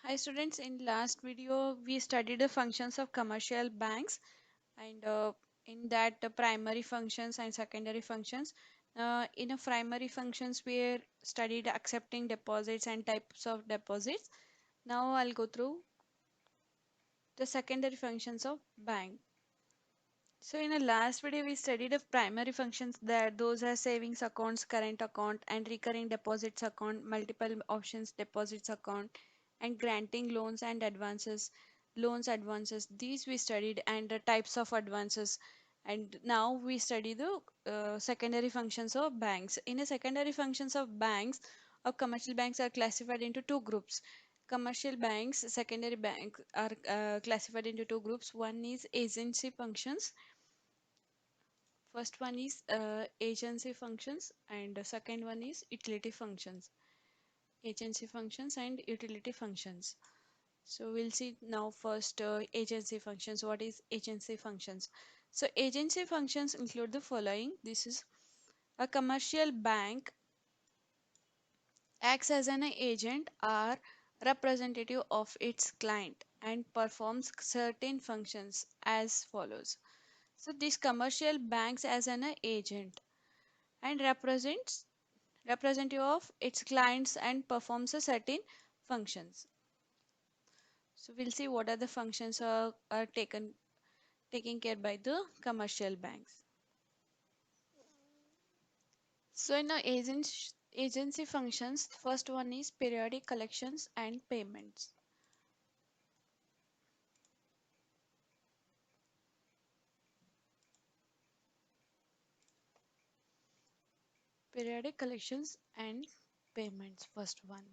Hi students, in last video we studied the functions of commercial banks and in that the primary functions and secondary functions. In a primary functions we studied accepting deposits and types of deposits. Now I'll go through the secondary functions of bank. So in the last video we studied the primary functions that those are savings accounts, current account and recurring deposits account, multiple options deposits account and granting loans and advances, loans advances. These we studied and the types of advances. And now we study the secondary functions of banks. In a secondary functions of banks, or commercial banks are classified into two groups. Commercial banks, secondary banks are classified into two groups. One is agency functions. First one is agency functions and the second one is utility functions. Agency functions and utility functions. So we'll see now first agency functions. What is agency functions? So agency functions include the following. This is a commercial bank acts as an agent or representative of its client and performs certain functions as follows. So this commercial banks as an agent and representative of its clients and performs a certain functions. So we'll see what are the functions are taken care by the commercial banks. So in the agency functions, first one is periodic collections and payments. Periodic collections and payments, first one.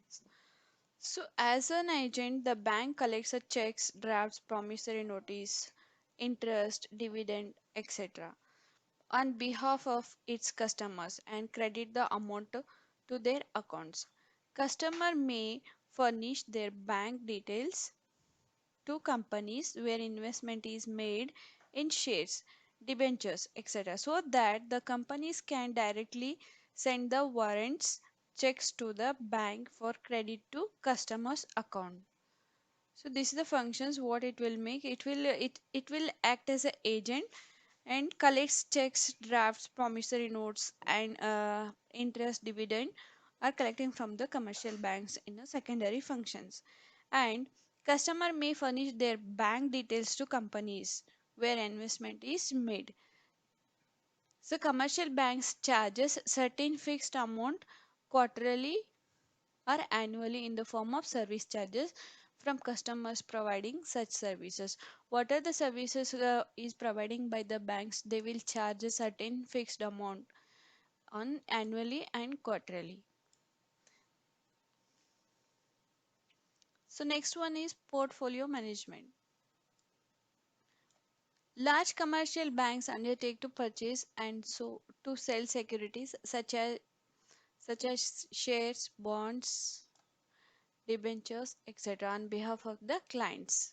So as an agent, the bank collects a checks, drafts, promissory notice, interest, dividend, etc. on behalf of its customers and credit the amount to their accounts. Customer may furnish their bank details to companies where investment is made in shares, debentures, etc. so that the companies can directly send the warrants checks to the bank for credit to customers account. So this is the functions what it will make. It will act as an agent and collects checks, drafts, promissory notes, and interest dividend are collecting from the commercial banks in the secondary functions. And customer may furnish their bank details to companies where investment is made. So commercial banks charges certain fixed amount quarterly or annually in the form of service charges from customers providing such services. What are the services is providing by the banks? They will charge a certain fixed amount on annually and quarterly. So next one is portfolio management. Large commercial banks undertake to purchase and so to sell securities such as shares, bonds, debentures, etc. on behalf of the clients.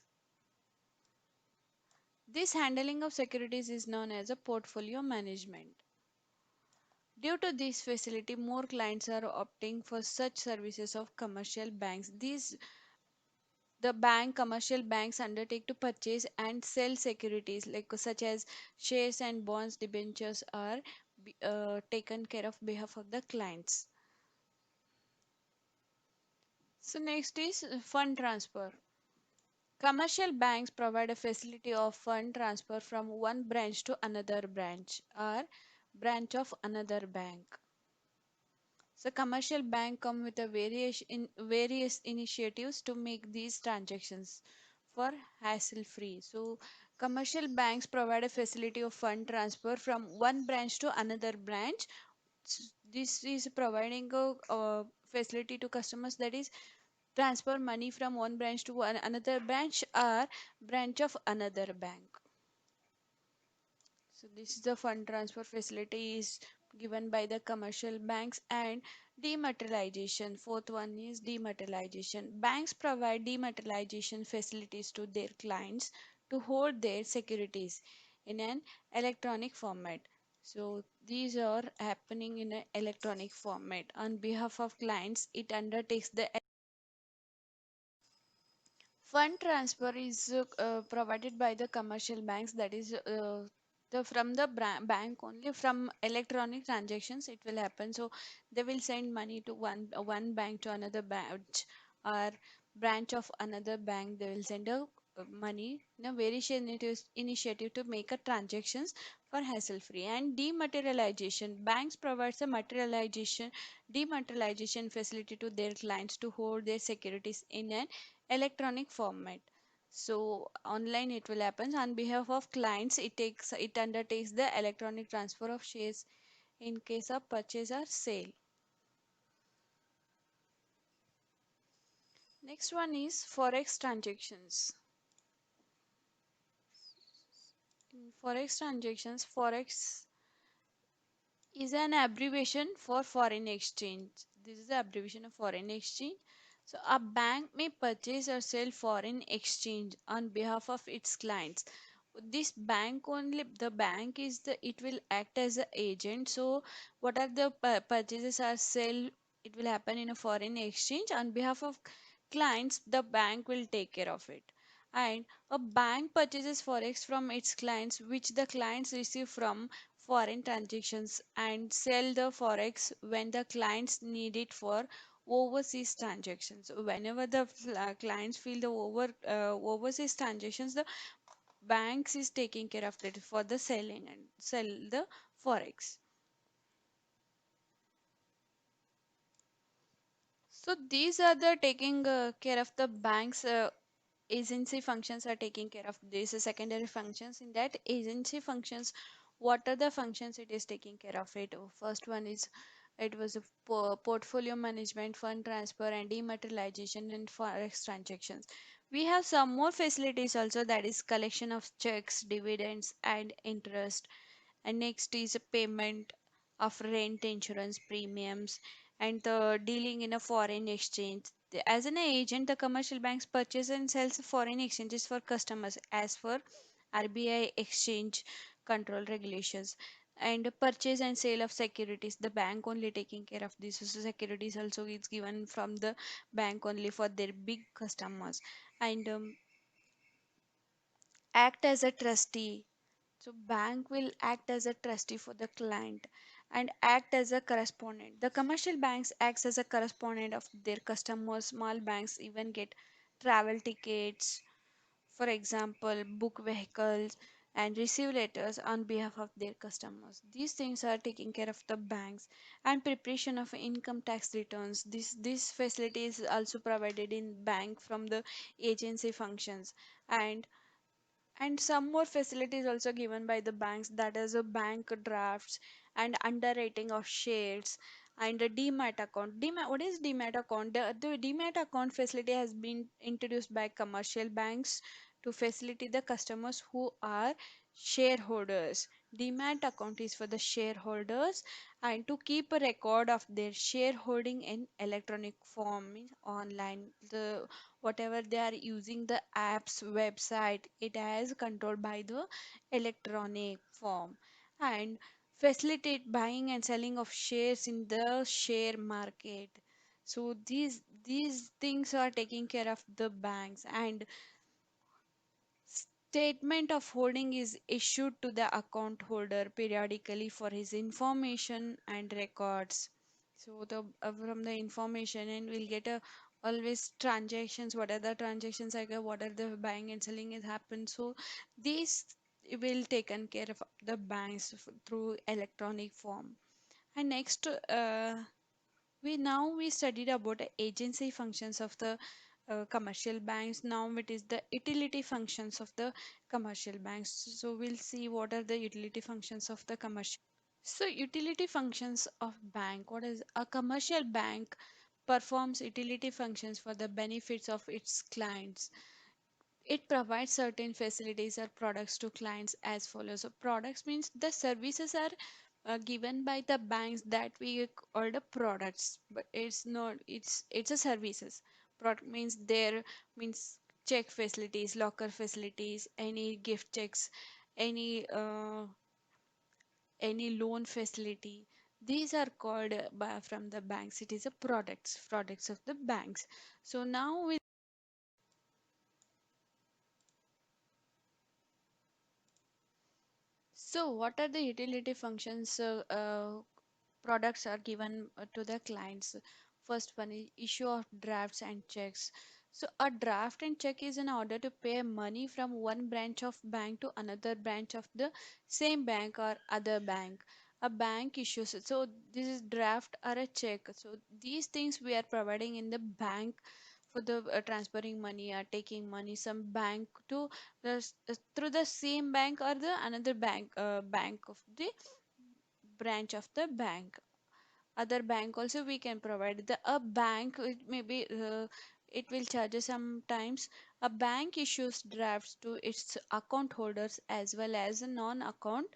This handling of securities is known as a portfolio management. Due to this facility, more clients are opting for such services of commercial banks. These the bank commercial banks undertake to purchase and sell securities like such as shares and bonds, debentures are taken care of behalf of the clients. So next is fund transfer. Commercial banks provide a facility of fund transfer from one branch to another branch or branch of another bank. So commercial bank come with a various initiatives to make these transactions for hassle free. So commercial banks provide a facility of fund transfer from one branch to another branch. This is providing a facility to customers, that is transfer money from one branch to another branch or branch of another bank. So this is the fund transfer facility is given by the commercial banks. And dematerialization, fourth one is dematerialization. Banks provide dematerialization facilities to their clients to hold their securities in an electronic format. So these are happening in an electronic format. On behalf of clients, it undertakes the Fund transfer is provided by the commercial banks, that is the from the bank only, from electronic transactions it will happen. So they will send money to one bank to another branch, or branch of another bank. They will send a money in a various initiative to make a transactions for hassle free. And dematerialization, banks provides a dematerialization facility to their clients to hold their securities in an electronic format. So online it will happen on behalf of clients. It undertakes the electronic transfer of shares in case of purchase or sale. Next one is forex transactions. In forex transactions, forex is an abbreviation for foreign exchange. This is the abbreviation of foreign exchange. So a bank may purchase or sell foreign exchange on behalf of its clients. This bank only, the bank is the, it will act as an agent. So what are the purchases or sell, it will happen in a foreign exchange on behalf of clients, the bank will take care of it. And a bank purchases forex from its clients, which the clients receive from foreign transactions, and sell the forex when the clients need it for overseas transactions. Whenever the clients feel the overseas transactions, the banks is taking care of that for the selling and sell the forex. So these are the taking care of the banks. Agency functions are taking care of these secondary functions. In that agency functions, what are the functions it is taking care of? It first one is, it was a portfolio management, fund transfer, and dematerialization and forex transactions. We have some more facilities also, that is collection of checks, dividends, and interest. And next is a payment of rent, insurance premiums, and the dealing in a foreign exchange. As an agent, the commercial banks purchase and sells foreign exchanges for customers as per RBI exchange control regulations. And purchase and sale of securities, the bank only taking care of this. So securities also is given from the bank only for their big customers. And act as a trustee, so bank will act as a trustee for the client and act as a correspondent. The commercial banks acts as a correspondent of their customers. Small banks even get travel tickets, for example, book vehicles and receive letters on behalf of their customers. These things are taking care of the banks. And preparation of income tax returns. This facility is also provided in bank from the agency functions. And some more facilities also given by the banks, that is a bank drafts and underwriting of shares and a demat account. What is demat account? The demat account facility has been introduced by commercial banks to facilitate the customers who are shareholders. Demat account is for the shareholders and to keep a record of their shareholding in electronic form, means online. The whatever they are using, the apps, website, it has controlled by the electronic form. And facilitate buying and selling of shares in the share market. So these things are taking care of the banks. And statement of holding is issued to the account holder periodically for his information and records. So the from the information, and we'll get a always transactions, what are the transactions, like what are the buying and selling has happened. So these will taken care of the banks through electronic form. And next, we studied about the agency functions of the commercial banks. Now it is the utility functions of the commercial banks. So we'll see what are the utility functions of the commercial. So utility functions of bank. What is a commercial bank? Performs utility functions for the benefits of its clients. It provides certain facilities or products to clients as follows. So products means the services are given by the banks, that we call the products, but it's not, it's a services. Product means there, means check facilities, locker facilities, any gift checks, any any loan facility. These are called from the banks, it is a products of the banks. So now we So what are the utility functions products are given to the clients? First one is issue of drafts and checks. So a draft and check is an order to pay money from one branch of bank to another branch of the same bank or other bank. A bank issues it. So this is draft or a check. So these things we are providing in the bank for the transferring money or taking money some bank to through the same bank or the another bank of the branch of the bank. Other bank also we can provide the a bank it maybe it will charge us sometimes. A bank issues drafts to its account holders as well as non-account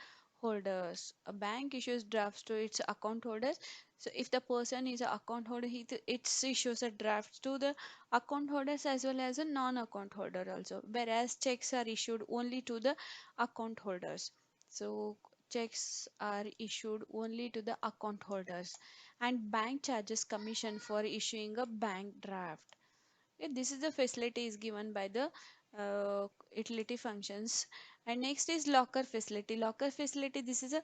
holders. A bank issues drafts to its account holders. So if the person is an account holder, it issues a draft to the account holders as well as a non-account holder also, whereas checks are issued only to the account holders. So checks are issued only to the account holders, and bank charges commission for issuing a bank draft. Yeah, this is the facility is given by the utility functions. And next is locker facility. Locker facility, this is a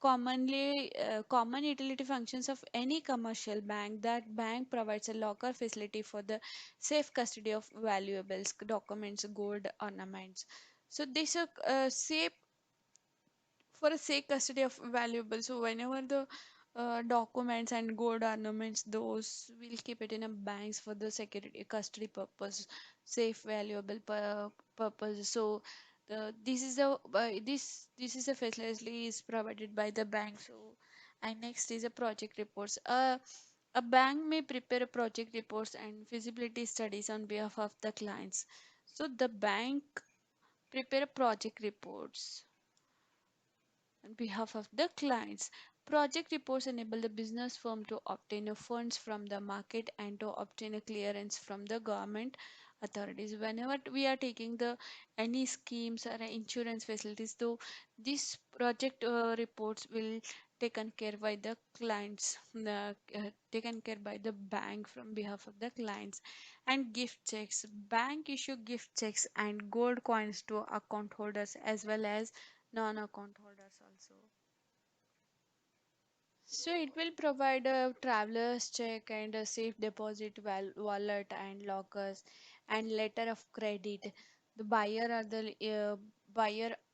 common utility functions of any commercial bank. That bank provides a locker facility for the safe custody of valuables, documents, gold, ornaments. So this is a safe for a safe custody of valuables. So whenever the documents and gold ornaments, those we'll keep it in a banks for the security custody purpose, safe valuable purpose. So this is the this is a facility is provided by the bank. So and next is a project reports. A bank may prepare a project reports and feasibility studies on behalf of the clients. So the bank prepare project reports on behalf of the clients. Project reports enable the business firm to obtain a funds from the market and to obtain a clearance from the government authorities. Whenever we are taking the any schemes or insurance facilities, though these project reports will taken care by the clients, taken care by the bank from behalf of the clients. And gift checks, bank issue gift checks and gold coins to account holders as well as non-account holders also. So it will provide a traveler's check and a safe deposit wallet and lockers and letter of credit. The buyer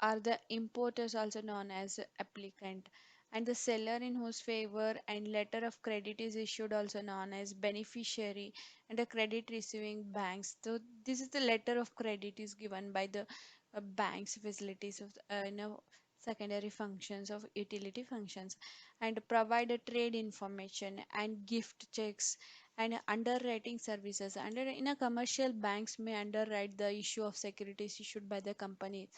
are the importers also known as applicant, and the seller in whose favor and letter of credit is issued also known as beneficiary, and the credit receiving banks. So this is the letter of credit is given by the banks facilities of secondary functions of utility functions, and provide a trade information and gift checks and underwriting services. Under in a commercial banks may underwrite the issue of securities issued by the company.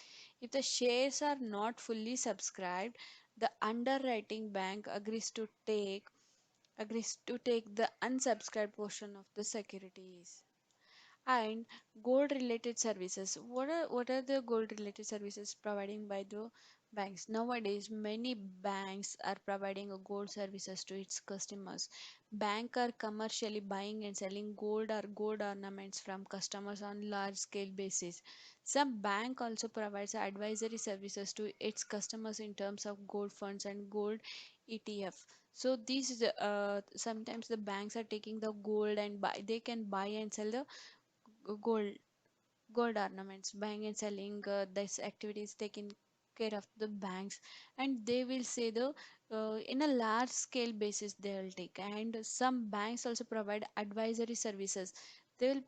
If the shares are not fully subscribed, the underwriting bank agrees to take the unsubscribed portion of the securities. And gold related services, what are the gold related services providing by the banks? Nowadays many banks are providing a gold services to its customers. Bank are commercially buying and selling gold or gold ornaments from customers on large scale basis. Some bank also provides advisory services to its customers in terms of gold funds and gold ETF. So these is sometimes the banks are taking the gold and they can buy and sell the gold gold ornaments. Buying and selling this activity is taken care of the banks, and they will say the in a large scale basis they will take. And some banks also provide advisory services. They will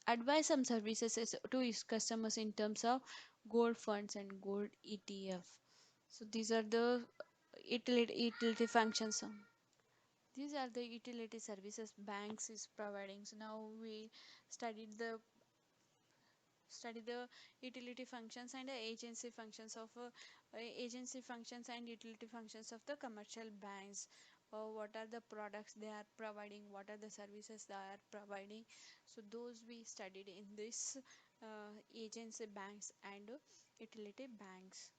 advise some services to its customers in terms of gold funds and gold ETF. So these are the utility functions. These are the utility services banks is providing. So now we study the utility functions and agency functions and utility functions of the commercial banks. What are the products they are providing, what are the services they are providing? So those we studied in this agency banks and utility banks.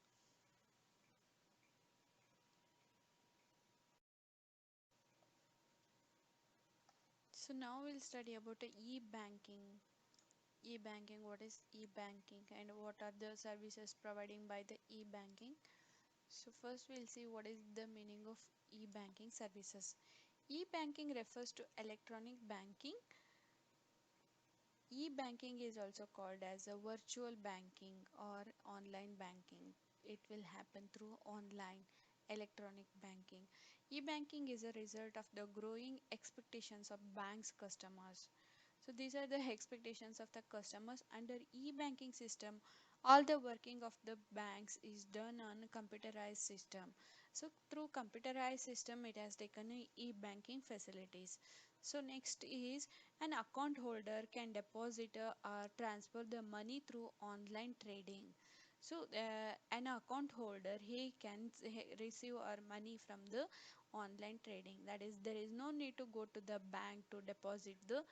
So now we'll study about the e-banking. E-banking, what is e-banking and what are the services providing by the e-banking? So first we'll see what is the meaning of e-banking services. E-banking refers to electronic banking. E-banking is also called as a virtual banking or online banking. It will happen through online electronic banking. E-banking is a result of the growing expectations of banks customers. So these are the expectations of the customers under e-banking system. All the working of the banks is done on a computerized system. So through computerized system, it has taken e-banking facilities. So next is an account holder can deposit or transfer the money through online trading. So an account holder he can receive our money from the online trading. That is, there is no need to go to the bank to deposit the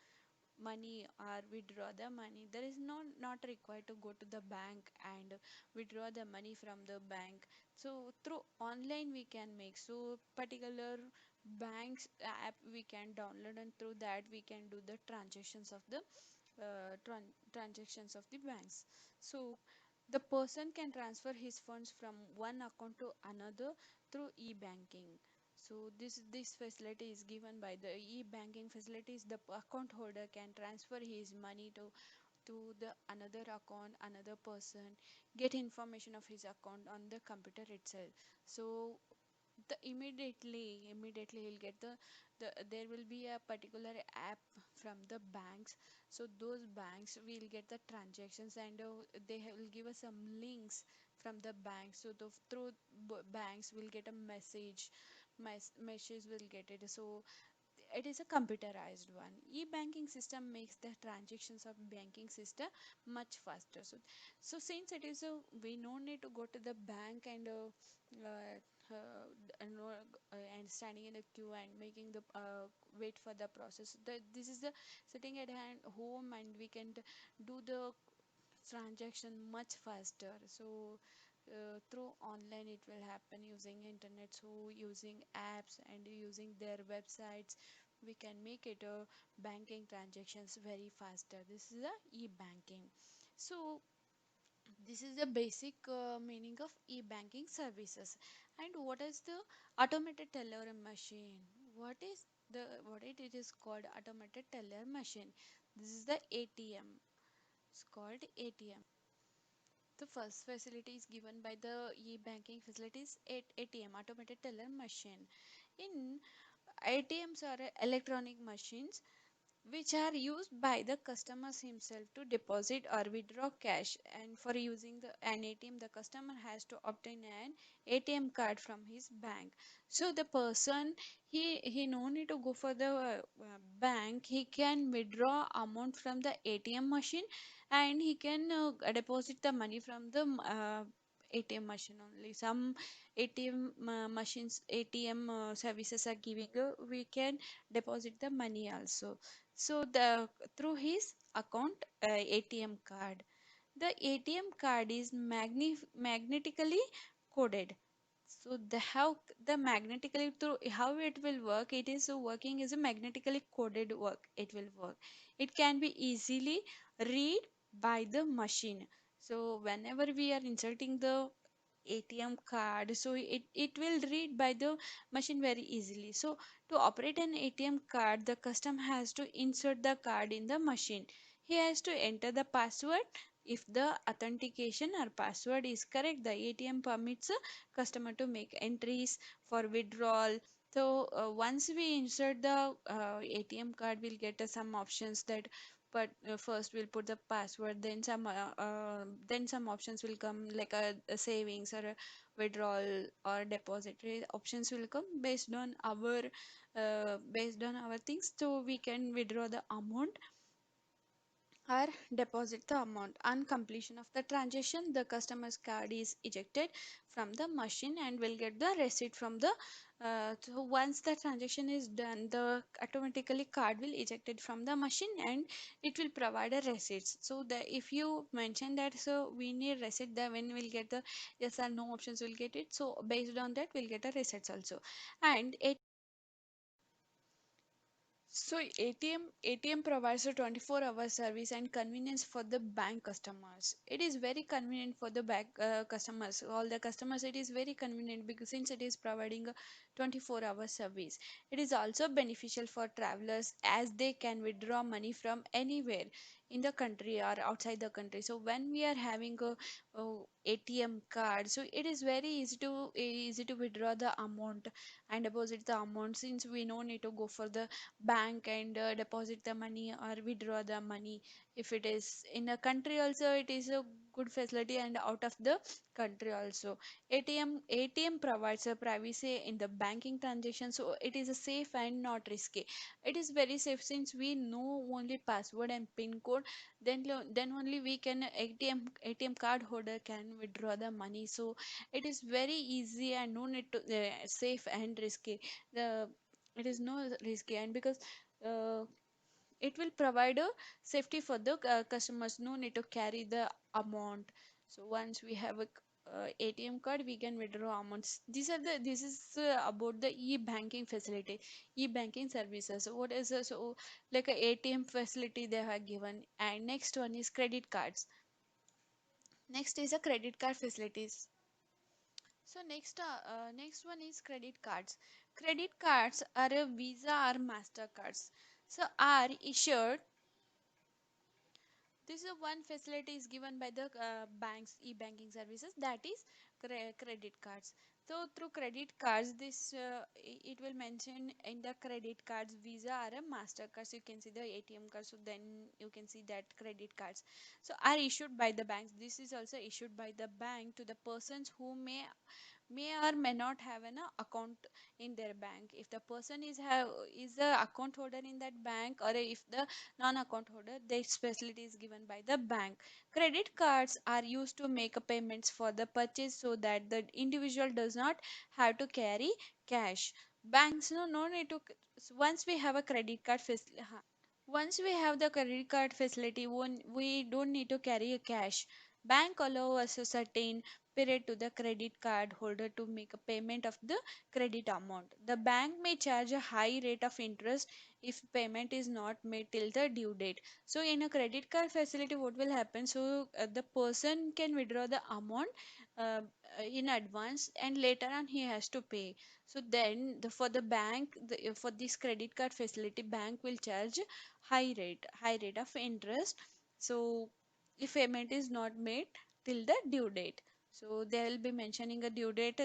money or withdraw the money. There is not required to go to the bank and withdraw the money from the bank. So through online we can make, so particular banks app we can download, and through that we can do the transactions of the transactions of the banks. So the person can transfer his funds from one account to another through e-banking. So this facility is given by the e-banking facilities. The account holder can transfer his money to the another account, another person, get information of his account on the computer itself. So the immediately he'll get the there will be a particular app from the banks. So those banks will get the transactions, and will give us some links from the bank. So through banks will get a message will get it. So it is a computerized one. E-banking system makes the transactions of banking system much faster. So since it is a, we no need to go to the bank and and standing in a queue and making the wait for the process. This is the sitting at hand home, and we can do the transaction much faster. So through online it will happen using internet, so using apps and using their websites we can make it banking transactions very faster. This is the e-banking. So this is the basic meaning of e-banking services. And what is the automated teller machine? What it is called automated teller machine. This is the ATM. It's called ATM. The first facility is given by the e-banking facilities at ATM, automated teller machine. In ATMs are electronic machines which are used by the customers himself to deposit or withdraw cash. And for using an ATM, the customer has to obtain an ATM card from his bank. So the person, he no need to go for the bank. He can withdraw amount from the ATM machine, and he can deposit the money from the ATM machine only. Some ATM machines, ATM services are giving, we can deposit the money also. So the through his account ATM card. The ATM card is magnetically coded. So the how the magnetically through how it will work, it is working is a magnetically coded work. It will work. It can be easily read by the machine. So whenever we are inserting the ATM card, so it will read by the machine very easily. So to operate an ATM card, the customer has to insert the card in the machine. He has to enter the password. If the authentication or password is correct, the ATM permits a customer to make entries for withdrawal. So once we insert the ATM card, we'll get some options that, but first we'll put the password, then some options will come like a savings or a withdrawal or depository options will come based on our things. So we can withdraw the amount or deposit the amount. On completion of the transaction, the customer's card is ejected from the machine and will get the receipt from the so once the transaction is done, the automatically card will ejected from the machine and it will provide a receipt. So the if you mention that, so we need receipt, that when we'll get the yes or no options will get it. So based on that we'll get a receipts also. And it So ATM provides a 24-hour service and convenience for the bank customers. It is very convenient for the bank customers. All the customers, it is very convenient because since it is providing a 24-hour service. It is also beneficial for travelers as they can withdraw money from anywhere in the country or outside the country. So when we are having a ATM card, so it is very easy to withdraw the amount and deposit the amount since we no need to go for the bank and deposit the money or withdraw the money. If it is in a country also, it is a good facility, and out of the country also. ATM provides a privacy in the banking transaction, so it is a safe and not risky. It is very safe since we know only password and pin code. Then only we can ATM card holder can withdraw the money. So it is very easy and no need to safe and risky. The it is no risky, and because uh, it will provide a safety for the customers, no need to carry the amount. So once we have a ATM card, we can withdraw amounts. This is about the e-banking facility, e-banking services. What is so like a ATM facility they have given. And next one is credit cards. Next is a credit card facilities. So next one is credit cards. Credit cards are a Visa or Mastercards. So are issued. This is one facility is given by the banks e-banking services, that is credit cards. So through credit cards, this it will mention in the credit cards Visa or a Mastercard. So you can see the ATM card. So then you can see that credit cards. So are issued by the banks. This is also issued by the bank to the persons who may or may not have an account in their bank. If the person is the account holder in that bank, or if the non account holder, this facility is given by the bank. Credit cards are used to make a payments for the purchase so that the individual does not have to carry cash. Banks no need to. Once we have a credit card facility, once we have the credit card facility, we don't need to carry a cash. Bank allow us a certain period to the credit card holder to make a payment of the credit amount. The bank may charge a high rate of interest if payment is not made till the due date. So in a credit card facility, what will happen? So the person can withdraw the amount uh, in advance, and later on he has to pay. So then for the bank, for this credit card facility, bank will charge high rate of interest. So if payment is not made till the due date, so they will be mentioning a due date,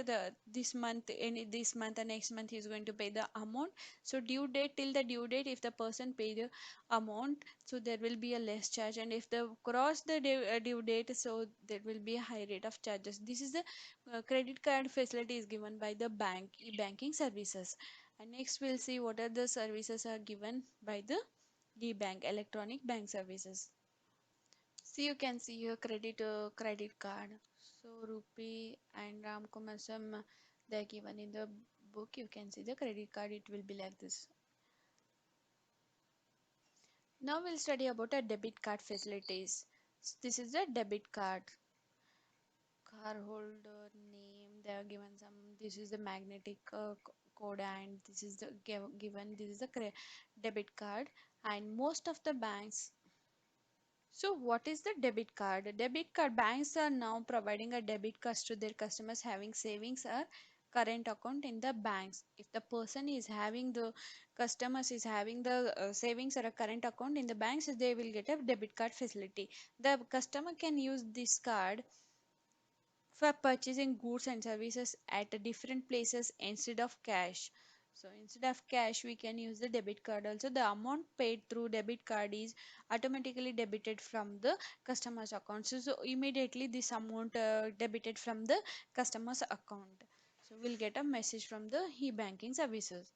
this month, any this month and next month he is going to pay the amount. So due date, till the due date, if the person pay the amount, so there will be a less charge, and if they cross the due date, so there will be a high rate of charges. This is the credit card facility is given by the bank e-banking services. And next we'll see what are the services are given by the e-bank electronic bank services. So you can see your credit card. So Rupee and Ramkumar Sam, they're given in the book. You can see the credit card. It will be like this. Now we'll study about a debit card facilities. This is the debit card. Cardholder name. They are given some. This is the magnetic code, and this is the given. This is the debit card, and most of the banks. So, what is the debit card? Debit card banks are now providing a debit cards to their customers having savings or current account in the banks. If the person is having the customers is having the savings or a current account in the banks, they will get a debit card facility. The customer can use this card for purchasing goods and services at different places instead of cash. So instead of cash, we can use the debit card. Also, the amount paid through debit card is automatically debited from the customer's account. So immediately this amount debited from the customer's account. So we'll get a message from the e-banking services.